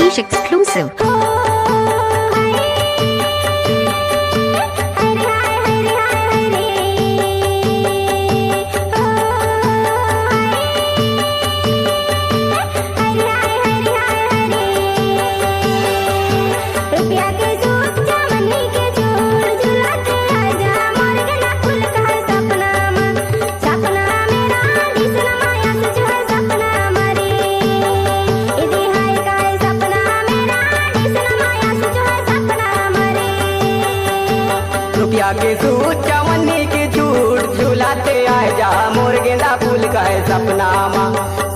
Satish exclusive. रुपया के suit चवन्नी के झूठ झूलाते आए जा मोर गेंदा फूल का है सपना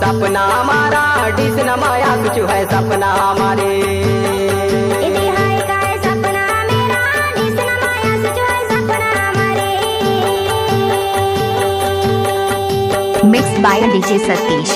सपना हमारा डिस न माया कुछ है सपना हमारे Mixed by DJ Satish.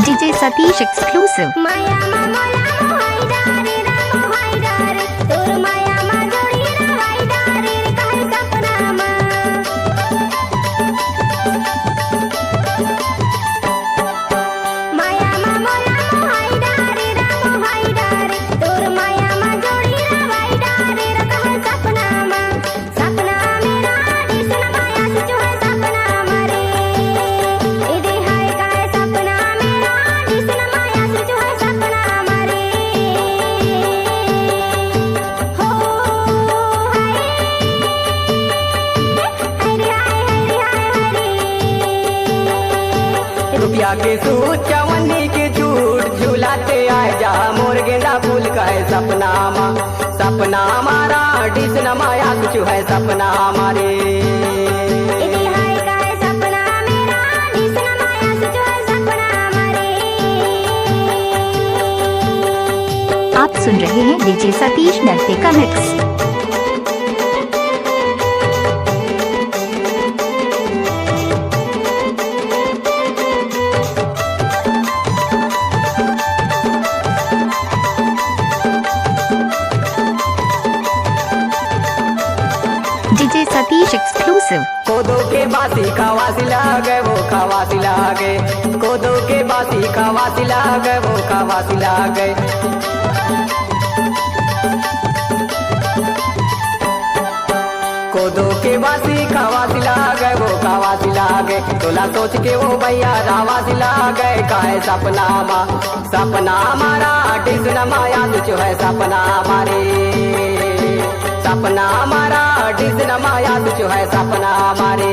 DJ Satish exclusive. रुपया के सूट चवन्नी के झूठ झूलाते आए जा मोर गेंदा फूल का है सपना सपना हमारा डिस न माया कुछ है सपना हमारे आप सुन रहे हैं DJ सतीश नृत्य का मिक्स। DJ Satish exclusive. कोदो के बासी खवासी लागे वो खवासी लागे कोदो के बासी खवासी लागे वो खवासी लागे कोदो के बासी खवासी लागे वो खवासी लागे तोला सोच के वो भैया रावासी लागे काहे सपना सपना हमारा डिस न माया तुझ है सपना हमारे सपना हमारा डिस न माया तुझ है सपना हमारे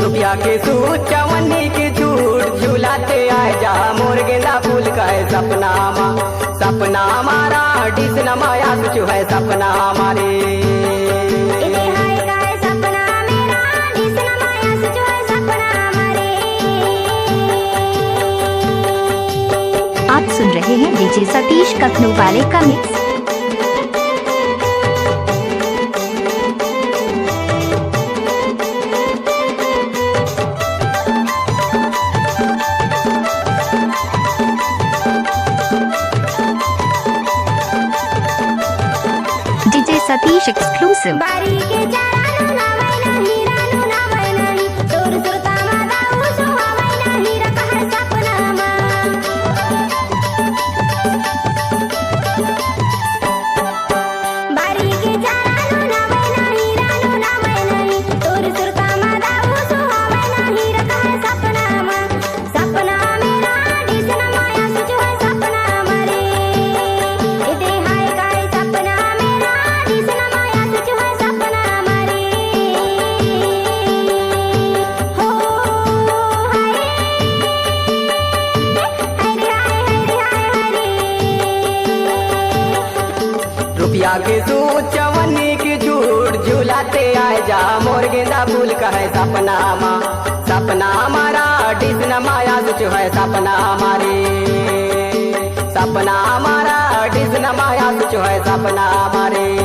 रुपया के सूट चवन्नी के झूठ झूलाते आए जा मोर गेंदा फूल का है सपना सपना हमारा डिस न माया तुझ है सपना हमारे आप सुन रहे हैं DJ सतीश कखनू वाले का मिक्स। DJ Satish exclusive. रुपया के सूट चवन्नी के झूठ झूलाते आए जा मोर गेंदा फूल का है सपना सपना हमारा डिस न माया तुझ है सपना हमारे सपना हमारा डिस डिस न माया सचो है सपना मारे